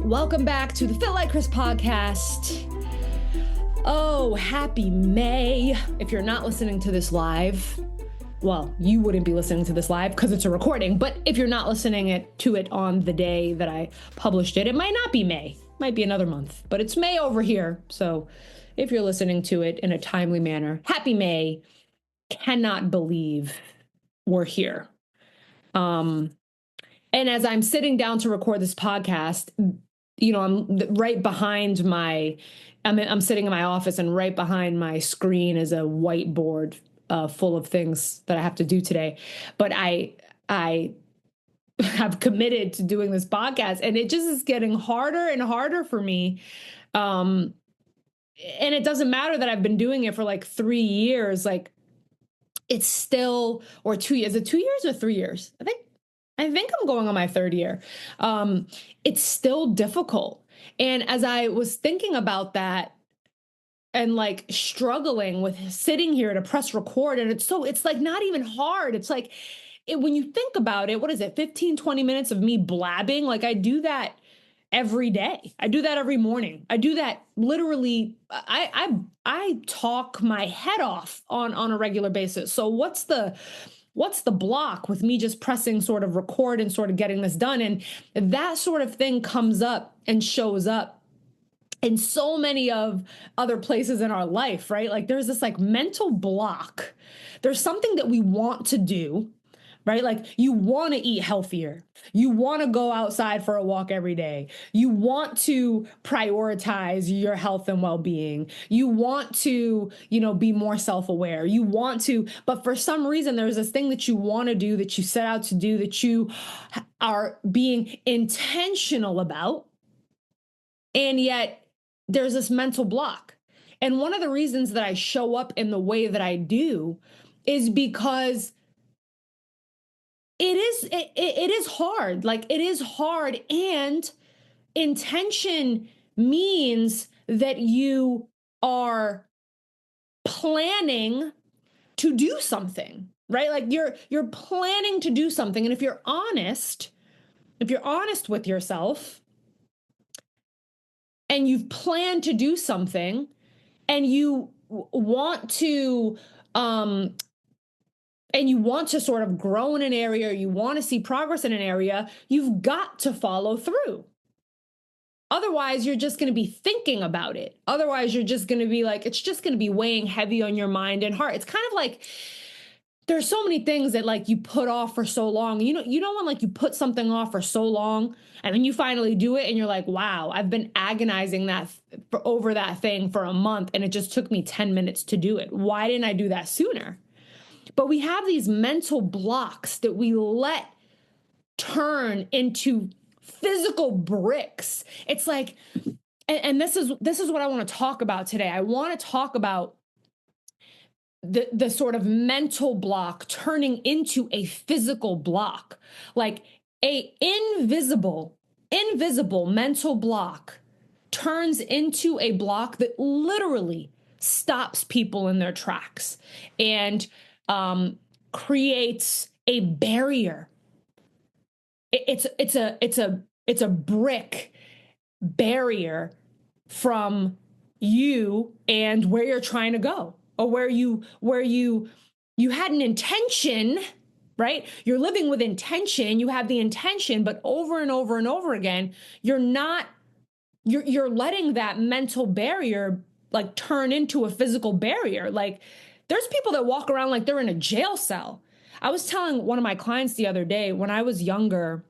Welcome back to the Feel Like Krys podcast. Oh, happy May. If you're not listening to this live, well, you wouldn't be listening to this live because it's a recording, but if you're not listening to it on the day that I published it, it might not be May. It might be another month, but it's May over here. So if you're listening to it in a timely manner, happy May. Cannot believe we're here. And as I'm sitting down to record this podcast, you know, I'm right behind I'm sitting in my office, and right behind my screen is a whiteboard full of things that I have to do today. But I have committed to doing this podcast, and it just is getting harder and harder for me. And it doesn't matter that I've been doing it for like 3 years. Like, it's still, or 2 years. Is it 2 years or 3 years? I think I'm going on my third year. It's still difficult. And as I was thinking about that and like struggling with sitting here to press record, and it's like not even hard. It's like, when you think about it, what is it? 15, 20 minutes of me blabbing. Like, I do that every day. I do that every morning. I do that literally. I talk my head off on a regular basis. So what's the block with me just pressing sort of record and sort of getting this done? And that sort of thing comes up and shows up in so many of other places in our life, right? Like, there's this like mental block. There's something that we want to do, right? Like, you want to eat healthier. You want to go outside for a walk every day. You want to prioritize your health and well-being. You want to, be more self-aware. You want to, but for some reason, there's this thing that you want to do, that you set out to do, that you are being intentional about. And yet there's this mental block. And one of the reasons that I show up in the way that I do is because it is hard. Like, it is hard. And intention means that you are planning to do something, right? Like, you're planning to do something. And if you're honest with yourself, and you've planned to do something, and you want to, sort of grow in an area, you want to see progress in an area, you've got to follow through. Otherwise, you're just going to be thinking about it. Otherwise, you're just going to be like, it's just going to be weighing heavy on your mind and heart. It's kind of like, there's so many things that like you put off for so long. You know when like you put something off for so long and then you finally do it and you're like, wow, I've been agonizing over that thing for a month and it just took me 10 minutes to do it. Why didn't I do that sooner? But we have these mental blocks that we let turn into physical bricks. It's like, and this is what I want to talk about today. I want to talk about the sort of mental block turning into a physical block, like a invisible mental block turns into a block that literally stops people in their tracks and creates a barrier. It's a brick barrier from you and where you're trying to go, or where you had an intention, right? You're living with intention. You have the intention, but over and over and over again, you're letting that mental barrier like turn into a physical barrier. Like, there's people that walk around like they're in a jail cell. I was telling one of my clients the other day, when I was younger,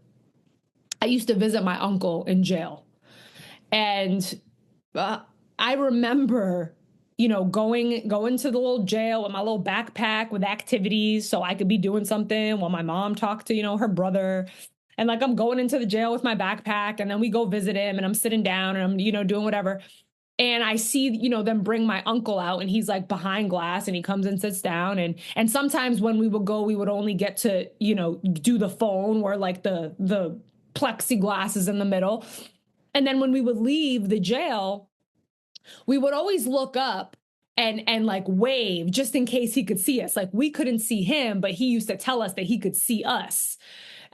I used to visit my uncle in jail. And I remember, going to the little jail with my little backpack with activities so I could be doing something while my mom talked to, her brother. And like, I'm going into the jail with my backpack, and then we go visit him, and I'm sitting down and I'm, doing whatever. And I see, them bring my uncle out, and he's like behind glass, and he comes and sits down. And sometimes when we would go, we would only get to, do the phone where like the plexiglass is in the middle. And then when we would leave the jail, we would always look up and like wave just in case he could see us. Like, we couldn't see him, but he used to tell us that he could see us.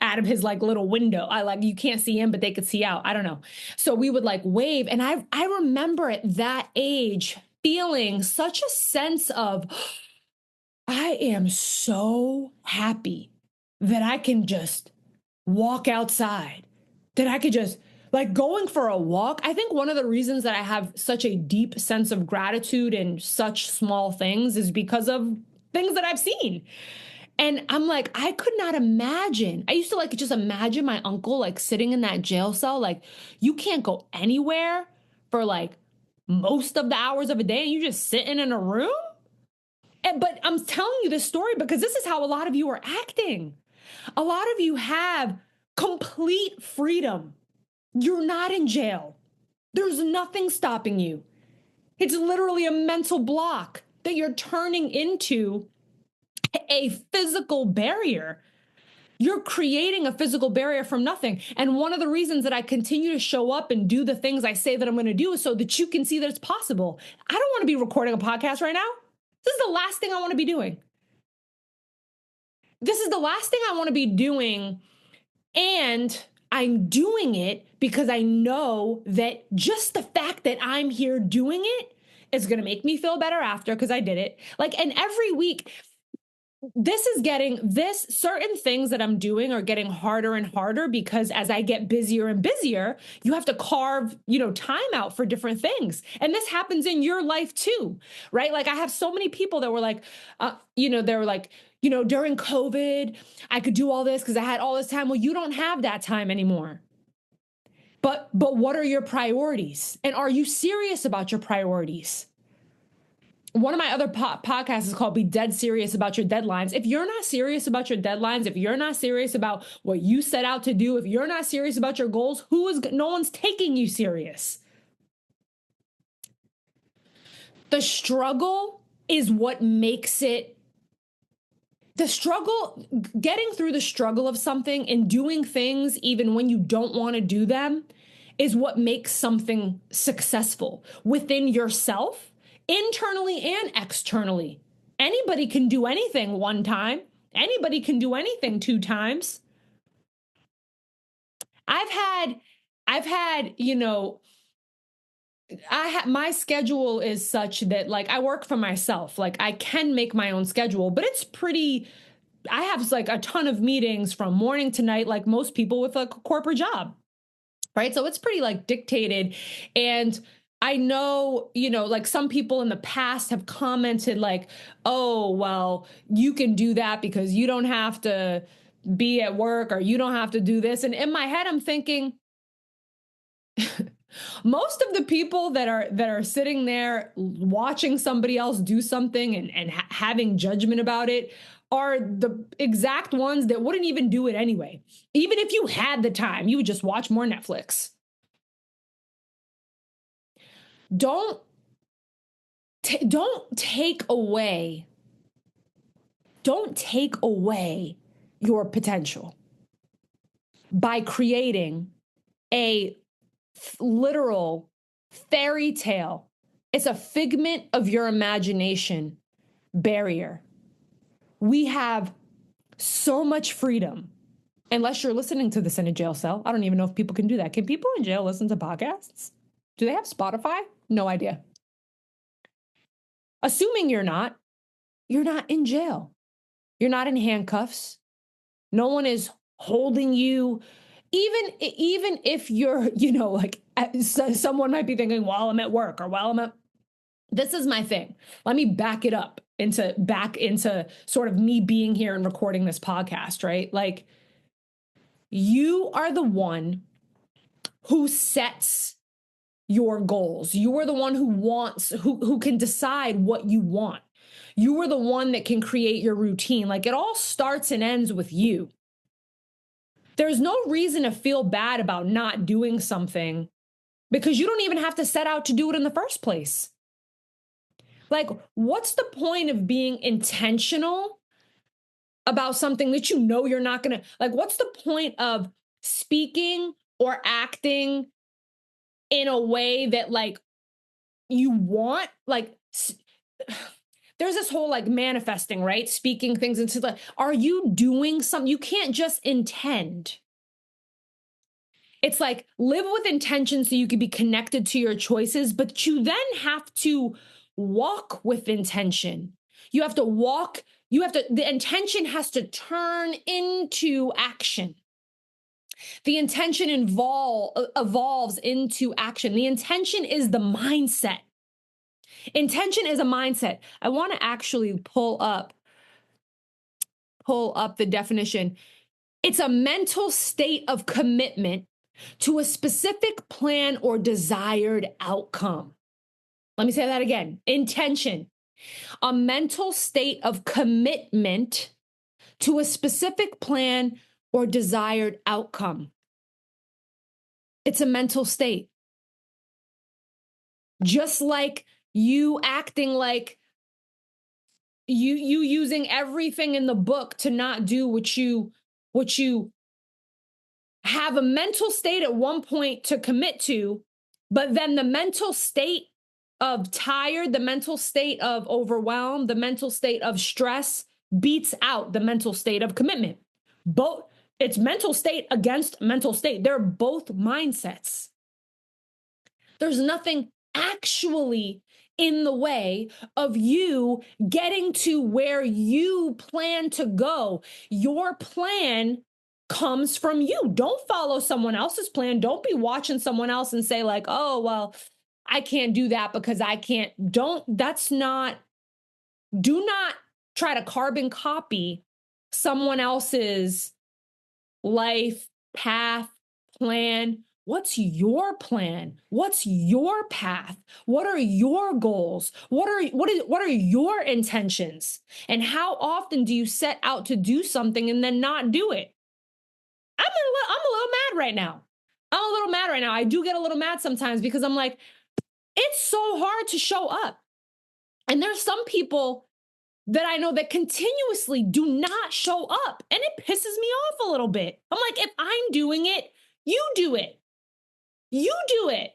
out of his like little window. I like, you can't see him, but they could see out. I don't know. So we would like wave. And I remember at that age feeling such a sense of, I am so happy that I can just walk outside, that I could just like going for a walk. I think one of the reasons that I have such a deep sense of gratitude in such small things is because of things that I've seen. And I'm like, I could not imagine. I used to like just imagine my uncle like sitting in that jail cell. Like, you can't go anywhere for like most of the hours of a day and you just sitting in a room. But I'm telling you this story because this is how a lot of you are acting. A lot of you have complete freedom. You're not in jail. There's nothing stopping you. It's literally a mental block that you're turning into a physical barrier. You're creating a physical barrier from nothing. And one of the reasons that I continue to show up and do the things I say that I'm going to do is so that you can see that it's possible. I don't want to be recording a podcast right now. This is the last thing I want to be doing. This is the last thing I want to be doing. And I'm doing it because I know that just the fact that I'm here doing it is going to make me feel better after because I did it. Like, and every week, certain things that I'm doing are getting harder and harder because as I get busier and busier, you have to carve, time out for different things. And this happens in your life too, right? Like I have so many people that were like, they were like, during COVID, I could do all this because I had all this time. Well, you don't have that time anymore. But what are your priorities? And are you serious about your priorities? One of my other podcasts is called Be Dead Serious About Your Deadlines. If you're not serious about your deadlines, if you're not serious about what you set out to do, if you're not serious about your goals, no one's taking you serious. The struggle is what makes it. Getting through the struggle of something and doing things even when you don't want to do them is what makes something successful within yourself, internally and externally. Anybody can do anything one time. Anybody can do anything two times. I've had, my schedule is such that like I work for myself. Like I can make my own schedule, but I have like a ton of meetings from morning to night, like most people with a corporate job. Right. So it's pretty like dictated. And I know, like some people in the past have commented like, oh, well, you can do that because you don't have to be at work or you don't have to do this. And in my head, I'm thinking, most of the people that are sitting there watching somebody else do something and having judgment about it are the exact ones that wouldn't even do it anyway. Even if you had the time, you would just watch more Netflix. Don't take away your potential by creating a literal fairy tale. It's a figment of your imagination barrier. We have so much freedom. Unless you're listening to this in a jail cell. I don't even know if people can do that. Can people in jail listen to podcasts? Do they have Spotify? No idea. Assuming you're not in jail. You're not in handcuffs. No one is holding you. Even if you're, like someone might be thinking, while I'm at work or while I'm at, this is my thing. Let me back it up back into sort of me being here and recording this podcast, right? Like you are the one who sets your goals. You are the one who can decide what you want. You are the one that can create your routine. Like it all starts and ends with you. There's no reason to feel bad about not doing something because you don't even have to set out to do it in the first place. Like, what's the point of being intentional about something that you're not going to, like, what's the point of speaking or acting in a way that like you want, like there's this whole like manifesting, right? Speaking things into the, are you doing something? You can't just intend. It's like live with intention so you can be connected to your choices, but you then have to walk with intention. You have to walk, the intention has to turn into action. The intention evolves into action. The intention is the mindset. Intention is a mindset. I want to actually pull up the definition. It's a mental state of commitment to a specific plan or desired outcome. Let me say that again. Intention, a mental state of commitment to a specific plan or desired outcome. It's a mental state. Just like you acting like you using everything in the book to not do what you have a mental state at one point to commit to, but then the mental state of tired, the mental state of overwhelmed, the mental state of stress beats out the mental state of commitment. Both, it's mental state against mental state. They're both mindsets. There's nothing actually in the way of you getting to where you plan to go. Your plan comes from you. Don't follow someone else's plan. Don't be watching someone else and say like, oh, well, I can't do that because I can't. Do not try to carbon copy someone else's life, path, plan. What's your plan? What's your path? What are your goals? What are your intentions? And how often do you set out to do something and then not do it? I'm a little mad right now. I do get a little mad sometimes because I'm like, it's so hard to show up. And there's some people that I know that continuously do not show up. And it pisses me off a little bit. I'm like, if I'm doing it, you do it. You do it.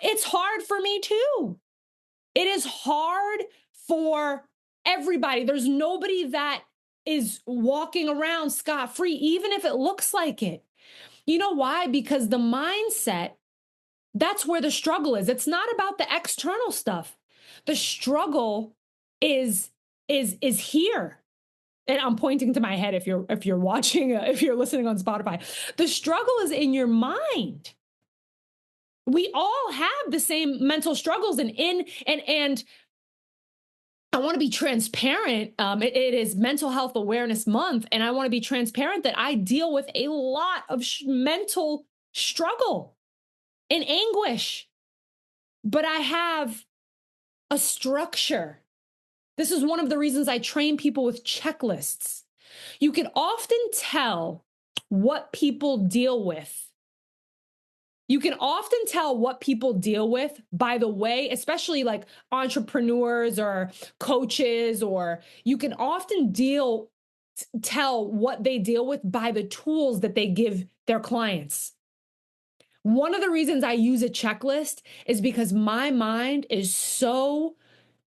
It's hard for me too. It is hard for everybody. There's nobody that is walking around scot-free, even if it looks like it. You know why? Because the mindset, that's where the struggle is. It's not about the external stuff. The struggle is here. And I'm pointing to my head if you're watching, if you're listening on Spotify. The struggle is in your mind. We all have the same mental struggles, and I want to be transparent. It is Mental Health Awareness Month, and I want to be transparent that I deal with a lot of mental struggle and anguish, but I have a structure. This is one of the reasons I train people with checklists. You can often tell what people deal with. You can often tell what people deal with by the way, especially like entrepreneurs or coaches, or you can often tell what they deal with by the tools that they give their clients. One of the reasons I use a checklist is because my mind is so,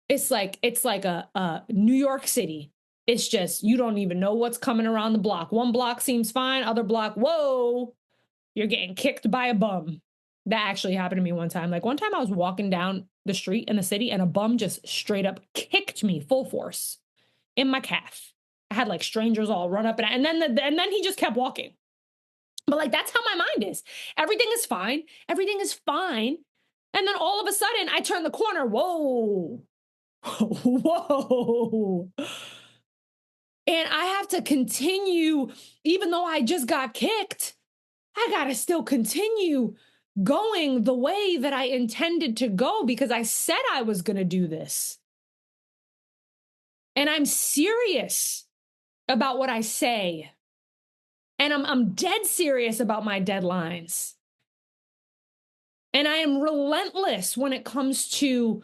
it's like a New York City. It's just, you don't even know what's coming around the block. One block seems fine, other block, whoa, you're getting kicked by a bum. That actually happened to me one time. Like one time I was walking down the street in the city and a bum just straight up kicked me full force in my calf. I had like strangers all run up and then he just kept walking. But like, that's how my mind is. Everything is fine. Everything is fine. And then all of a sudden I turn the corner. Whoa, whoa. And I have to continue, even though I just got kicked, I got to still continue going the way that I intended to go because I said I was going to do this. And I'm serious about what I say. And I'm dead serious about my deadlines. And I am relentless when it comes to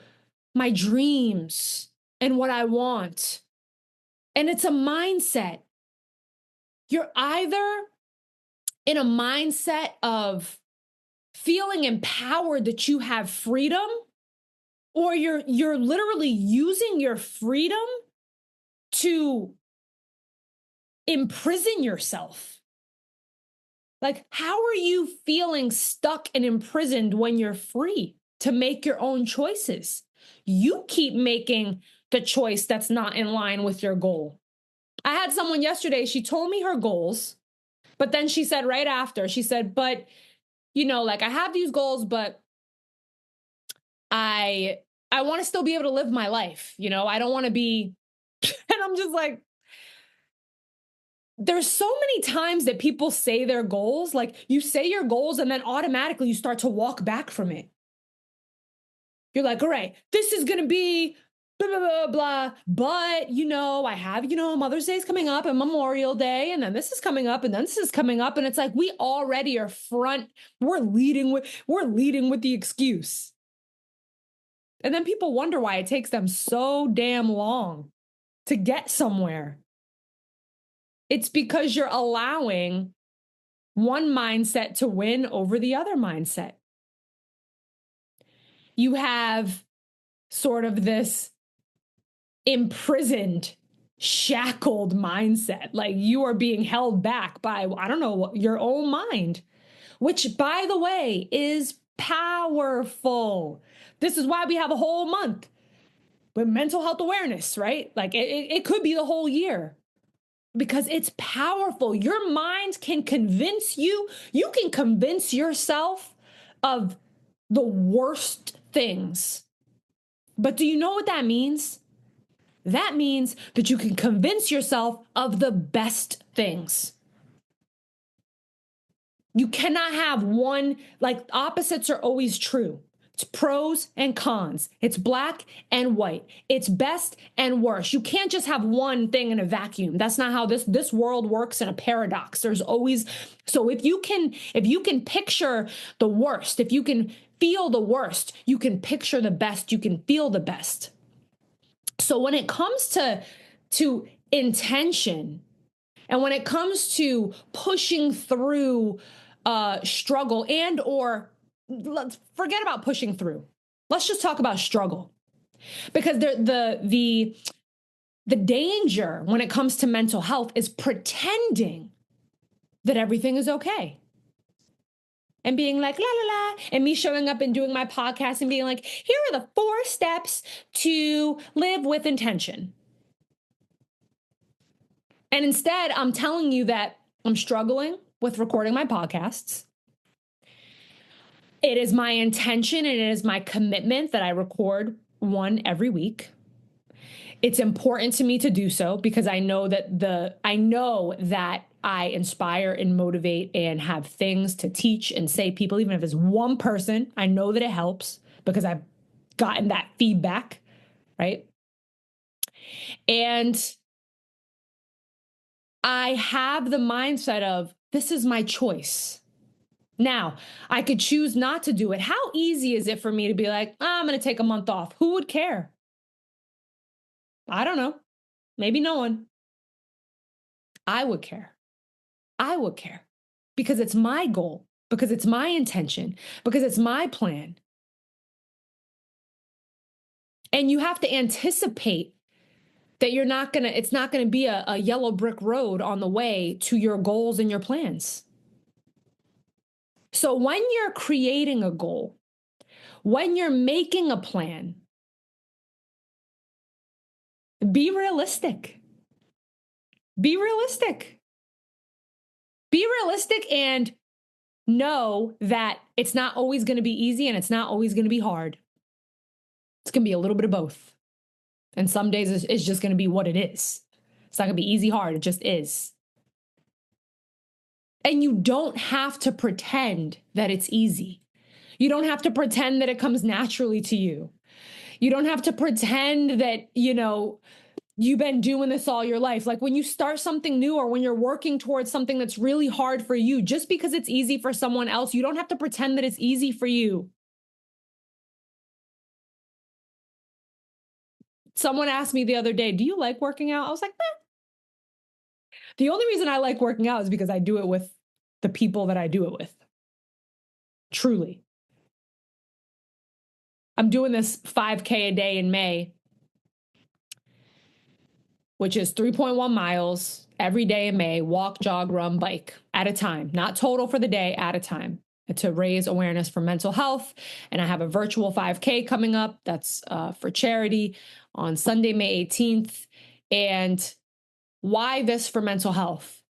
my dreams and what I want. And it's a mindset. You're either in a mindset of feeling empowered that you have freedom, or you're literally using your freedom to imprison yourself. Like, how are you feeling stuck and imprisoned when you're free to make your own choices? You keep making the choice that's not in line with your goal. I had someone yesterday, she told me her goals, but then she said right after, she said, but like I have these goals, but I want to still be able to live my life. I don't want to be, and I'm just like, there's so many times that people say their goals, like you say your goals and then automatically you start to walk back from it. You're like, all right, this is going to be blah, blah, blah, blah. But, I have, Mother's Day is coming up and Memorial Day. And then this is coming up and then this is coming up. And it's like, we already are we're leading with the excuse. And then people wonder why it takes them so damn long to get somewhere. It's because you're allowing one mindset to win over the other mindset. You have sort of this imprisoned, shackled mindset. Like you are being held back by, I don't know, your own mind, which, by the way, is powerful. This is why we have a whole month with mental health awareness, right? Like it could be the whole year. Because it's powerful. Your mind can convince you can convince yourself of the worst things. But do you know what that means? That means that you can convince yourself of the best things. You cannot have one, like opposites are always true. It's pros and cons. It's black and white. It's best and worst. You can't just have one thing in a vacuum. That's not how this world works in a paradox. There's always, so if you can picture the worst, if you can feel the worst, you can picture the best, you can feel the best. So when it comes to intention, and when it comes to pushing through struggle and or let's forget about pushing through. Let's just talk about struggle. Because the danger when it comes to mental health is pretending that everything is okay. And being like, la, la, la, and me showing up and doing my podcast and being like, here are the 4 steps to live with intention. And instead, I'm telling you that I'm struggling with recording my podcasts. It is my intention and it is my commitment that I record one every week. It's important to me to do so because I know that I inspire and motivate and have things to teach and say people, even if it's one person, I know that it helps because I've gotten that feedback, right? And I have the mindset of this is my choice. Now, I could choose not to do it. How easy is it for me to be like, I'm going to take a month off? Who would care? I don't know. Maybe no one. I would care. I would care because it's my goal, because it's my intention, because it's my plan. And you have to anticipate that it's not going to be a yellow brick road on the way to your goals and your plans. So when you're creating a goal, when you're making a plan, be realistic. Be realistic. Be realistic and know that it's not always going to be easy and it's not always going to be hard. It's going to be a little bit of both. And some days it's just going to be what it is. It's not going to be easy, hard. It just is. And you don't have to pretend that it's easy. You don't have to pretend that it comes naturally to you. You don't have to pretend that, you've been doing this all your life. Like when you start something new or when you're working towards something that's really hard for you, just because it's easy for someone else, you don't have to pretend that it's easy for you. Someone asked me the other day, do you like working out? I was like, eh. The only reason I like working out is because I do it with the people that I do it with. Truly. I'm doing this 5K a day in May, which is 3.1 miles every day in May, walk, jog, run, bike at a time, not total for the day, at a time, to raise awareness for mental health. And I have a virtual 5K coming up. That's for charity on Sunday, May 18th. And why this for mental health?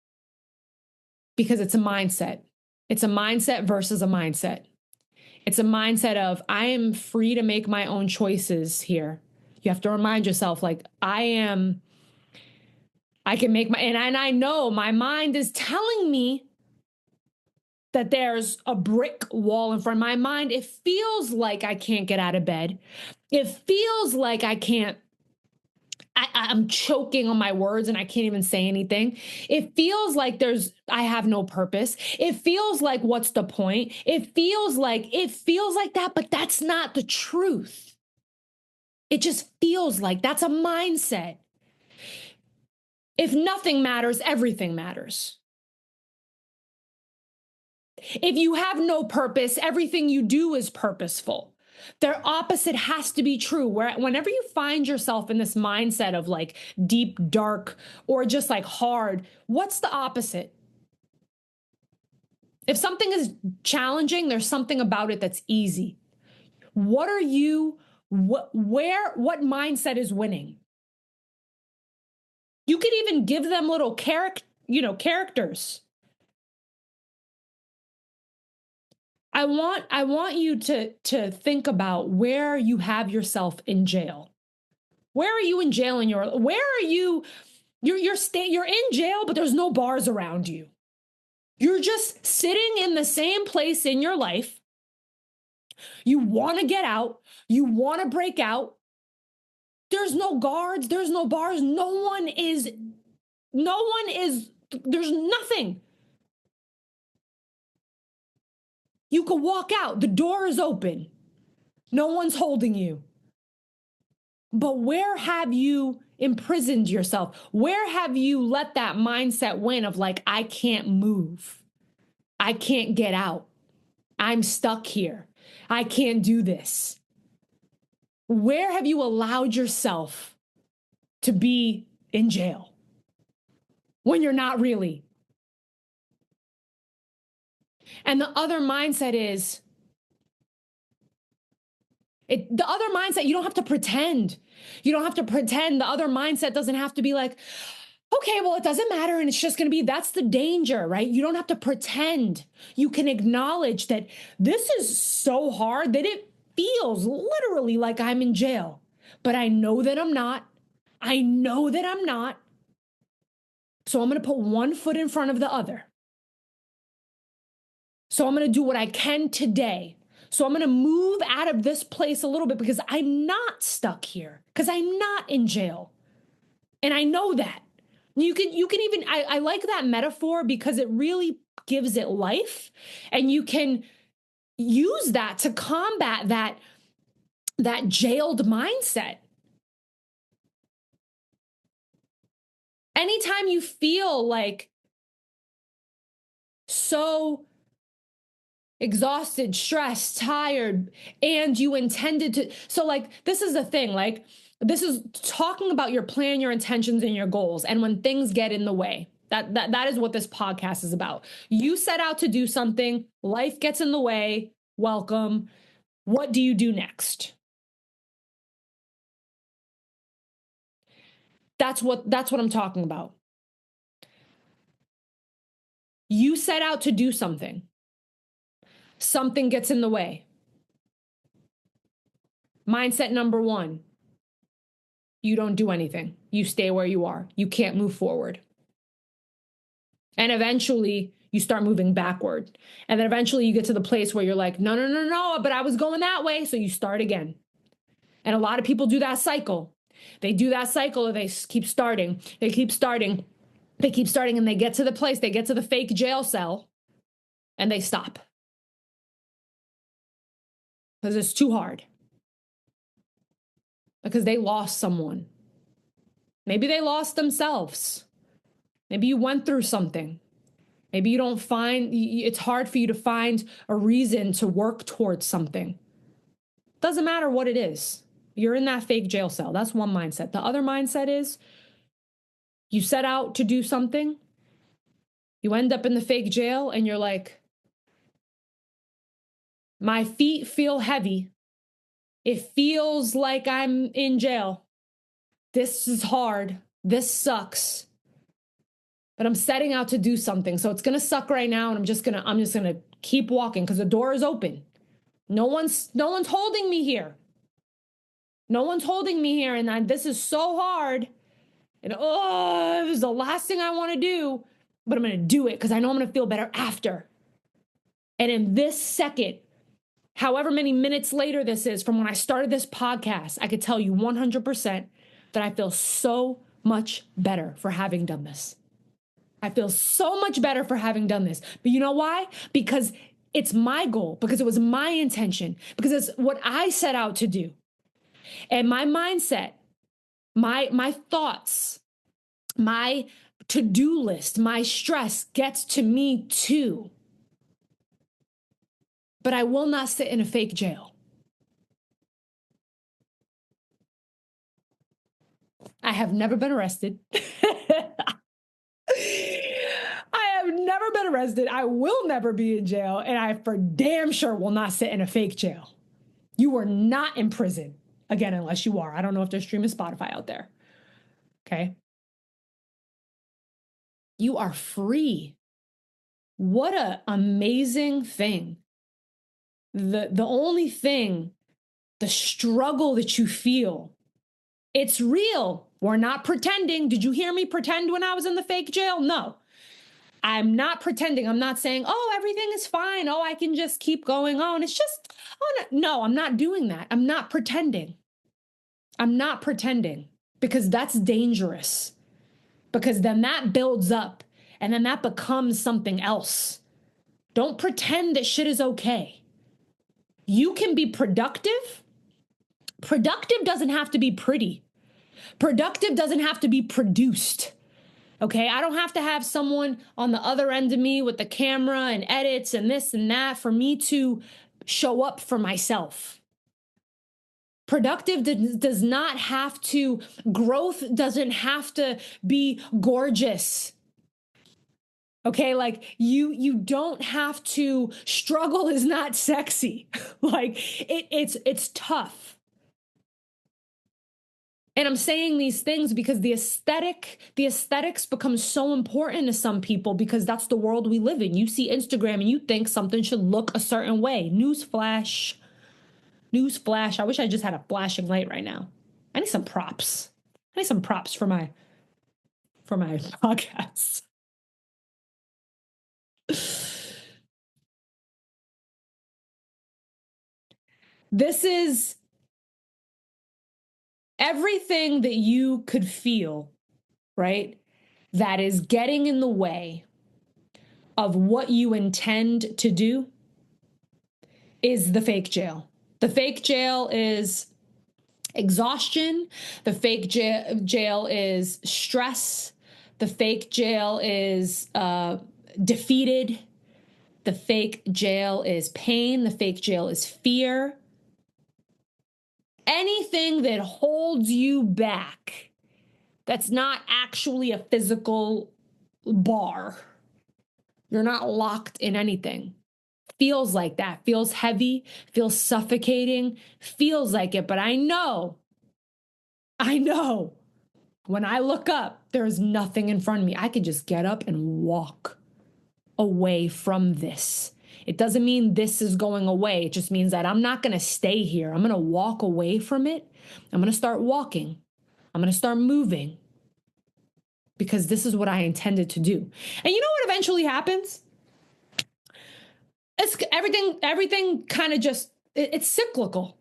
Because it's a mindset. It's a mindset versus a mindset. It's a mindset of, I am free to make my own choices here. You have to remind yourself, like, I can make my, and I know my mind is telling me that there's a brick wall in front of my mind. It feels like I can't get out of bed. It feels like I can't, I'm choking on my words and I can't even say anything. It feels like I have no purpose. It feels like, what's the point? It feels like that, but that's not the truth. It just feels like that's a mindset. If nothing matters, everything matters. If you have no purpose, everything you do is purposeful. Their opposite has to be true. Whenever you find yourself in this mindset of like deep, dark, or just like hard, what's the opposite? If something is challenging, there's something about it that's easy. What mindset is winning? You could even give them little characters. I want you to think about where you have yourself in jail. Where are you in jail where are you? You're in jail, but there's no bars around you. You're just sitting in the same place in your life. You want to get out. You want to break out. There's no guards. There's no bars. There's nothing. You could walk out. The door is open. No one's holding you. But where have you imprisoned yourself? Where have you let that mindset win of like, I can't move. I can't get out. I'm stuck here. I can't do this. Where have you allowed yourself to be in jail when you're not really? And the other mindset is, the other mindset, you don't have to pretend. You don't have to pretend. The other mindset doesn't have to be like, okay, well, it doesn't matter. And it's just going to be, that's the danger, right? You don't have to pretend. You can acknowledge that this is so hard that it feels literally like I'm in jail, but I know that I'm not. I know that I'm not. So I'm going to put one foot in front of the other. So I'm going to do what I can today. So I'm going to move out of this place a little bit because I'm not stuck here, because I'm not in jail. And I know that. You can even, I like that metaphor because it really gives it life, and you can use that to combat that jailed mindset. Anytime you feel like so exhausted, stressed, tired, and you intended to, so like, this is the thing, like, this is talking about your plan, your intentions, and your goals. And when things get in the way, that is what this podcast is about. You set out to do something, life gets in the way. Welcome. What do you do next? That's what I'm talking about. You set out to do something. Something gets in the way. Mindset number one, you don't do anything. You stay where you are. You can't move forward. And eventually you start moving backward. And then eventually you get to the place where you're like, no, but I was going that way. So you start again. And a lot of people do that cycle. They do that cycle and they keep starting. They keep starting. They keep starting, and they get to the place, they get to the fake jail cell, and they stop. Because it's too hard. Because they lost someone. Maybe they lost themselves. Maybe you went through something. Maybe you don't find, it's hard for you to find a reason to work towards something. Doesn't matter what it is. You're in that fake jail cell. That's one mindset. The other mindset is you set out to do something, you end up in the fake jail, and you're like, my feet feel heavy. It feels like I'm in jail. This is hard. This sucks. But I'm setting out to do something. So it's going to suck right now, and I'm just going to keep walking because the door is open. No one's holding me here. No one's holding me here, and this is so hard. And it was the last thing I want to do, but I'm going to do it because I know I'm going to feel better after. And in this second, however many minutes later this is from when I started this podcast, I could tell you 100% that I feel so much better for having done this. I feel so much better for having done this. But you know why? Because it's my goal, because it was my intention, because it's what I set out to do. And my mindset, my thoughts, my to-do list, my stress gets to me too. But I will not sit in a fake jail. I have never been arrested. I have never been arrested. I will never be in jail. And I for damn sure will not sit in a fake jail. You are not in prison. Again, unless you are. I don't know if they're streaming Spotify out there. Okay. You are free. What an amazing thing. The only thing, the struggle that you feel, it's real. We're not pretending. Did you hear me pretend when I was in the fake jail? No. I'm not pretending. I'm not saying, oh, everything is fine. Oh, I can just keep going on. It's just, oh, no, I'm not doing that. I'm not pretending. I'm not pretending because that's dangerous. Because then that builds up and then that becomes something else. Don't pretend that shit is okay. You can be productive. Productive doesn't have to be pretty. Productive doesn't have to be produced. Okay, I don't have to have someone on the other end of me with the camera and edits and this and that for me to show up for myself. Productive does not have to, growth doesn't have to be gorgeous. Okay, like you don't have to, struggle is not sexy. Like it's tough. And I'm saying these things because the aesthetics become so important to some people because that's the world we live in. You see Instagram and you think something should look a certain way. Newsflash. I wish I just had a flashing light right now. I need some props. For my podcast. This is everything that you could feel, right? That is getting in the way of what you intend to do is the fake jail. The fake jail is exhaustion. The fake jail is stress. The fake jail is defeated. The fake jail is pain. The fake jail is fear. Anything that holds you back that's not actually a physical bar. You're not locked in anything. Feels like that. Feels heavy. Feels suffocating. Feels like it. But I know. When I look up, there's nothing in front of me. I could just get up and walk away from this. It doesn't mean this is going away. It just means that I'm not going to stay here. I'm going to walk away from it. I'm going to start walking. I'm going to start moving because this is what I intended to do. And you know what eventually happens? It's everything kind of just, it's cyclical.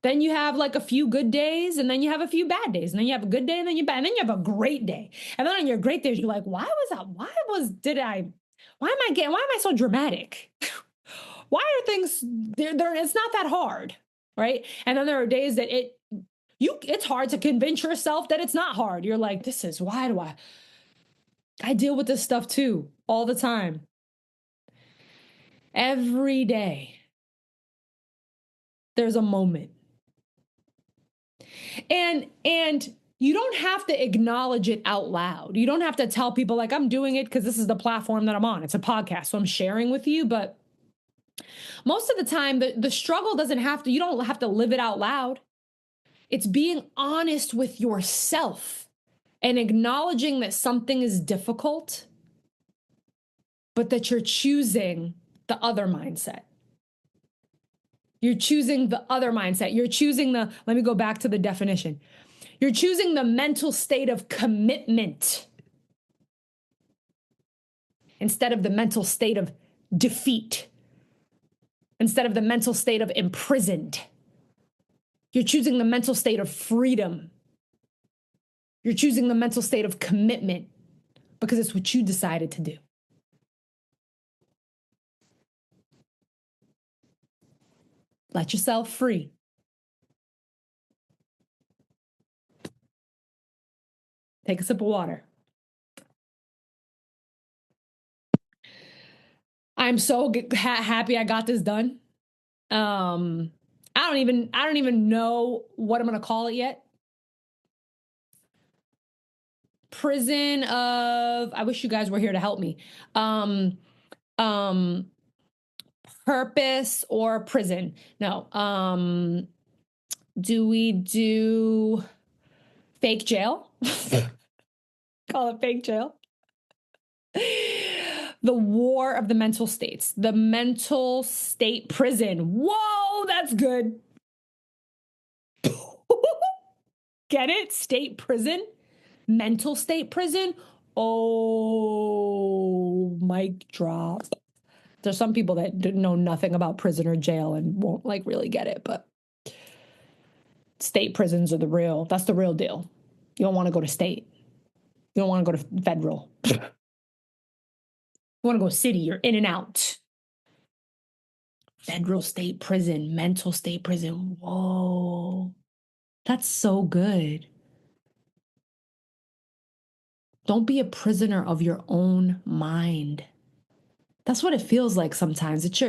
Then you have like a few good days and then you have a few bad days and then you have a good day and then you bad and then you have a great day. And then on your great days, you're like, why am I so dramatic? Why are things it's not that hard, right? And then there are days that it's hard to convince yourself that it's not hard. You're like, why do I deal with this stuff too all the time. Every day. There's a moment. And you don't have to acknowledge it out loud. You don't have to tell people like, I'm doing it because this is the platform that I'm on. It's a podcast, so I'm sharing with you. But most of the time, the struggle doesn't have to, you don't have to live it out loud. It's being honest with yourself and acknowledging that something is difficult, but that you're choosing the other mindset. You're choosing the other mindset. You're choosing let me go back to the definition. You're choosing the mental state of commitment instead of the mental state of defeat, instead of the mental state of imprisoned. You're choosing the mental state of freedom. You're choosing the mental state of commitment because it's what you decided to do. Let yourself free. Take a sip of water. I'm so happy I got this done. I don't even know what I'm going to call it yet. Prison of, I wish you guys were here to help me. Purpose or prison. No. Do we do fake jail? Call it fake jail. The war of the mental states. The mental state prison. Whoa, that's good. Get it? State prison? Mental state prison? Oh, mic drop. There's some people that know nothing about prison or jail and won't like really get it, but state prisons are that's the real deal. You don't want to go to state. You don't want to go to federal. You want to go city, you're in and out. Federal state prison, mental state prison. Whoa. That's so good. Don't be a prisoner of your own mind. That's what it feels like sometimes.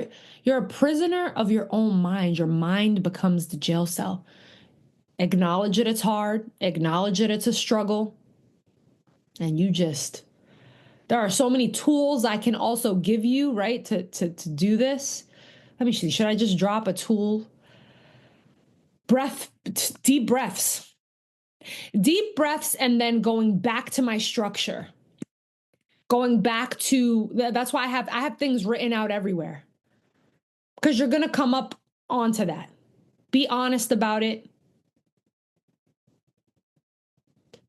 You're a prisoner of your own mind. Your mind becomes the jail cell. Acknowledge it, it's hard. Acknowledge it, it's a struggle. And there are so many tools I can also give you, right, to do this. Let me see. Should I just drop a tool? Deep breaths. Deep breaths and then going back to my structure. Going back to, that's why I have things written out everywhere. Because you're going to come up onto that. Be honest about it.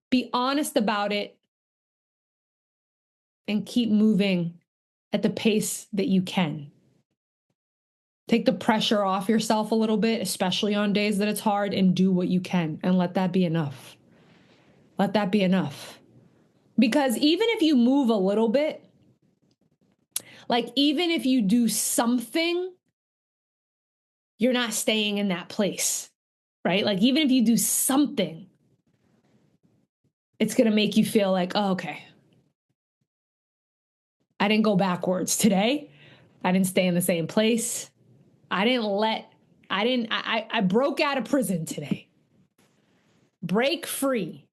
Be honest about it. And keep moving at the pace that you can. Take the pressure off yourself a little bit, especially on days that it's hard, and do what you can and let that be enough. Let that be enough. Because even if you move a little bit, like even if you do something, you're not staying in that place, right? Like even if you do something, it's going to make you feel like, oh, okay. I didn't go backwards today. I didn't stay in the same place. I broke out of prison today. Break free.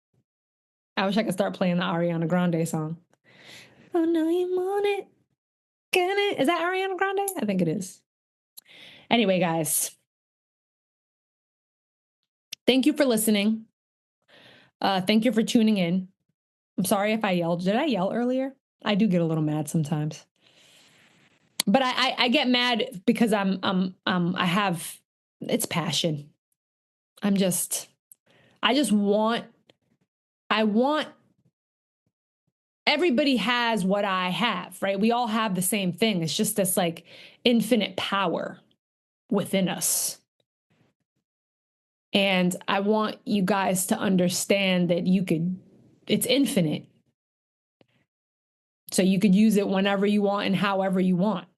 I wish I could start playing the Ariana Grande song. Oh, no, you want it. Get it? Is that Ariana Grande? I think it is. Anyway, guys. Thank you for listening. Thank you for tuning in. I'm sorry if I yelled. Did I yell earlier? I do get a little mad sometimes. But I get mad because it's passion. I want, everybody has what I have, right? We all have the same thing. It's just this like infinite power within us. And I want you guys to understand that it's infinite. So you could use it whenever you want and however you want.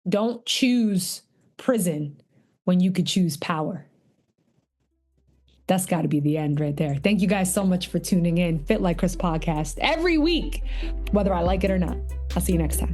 Don't choose prison when you could choose power. That's got to be the end right there. Thank you guys so much for tuning in. Fit Like Krys podcast every week, whether I like it or not. I'll see you next time.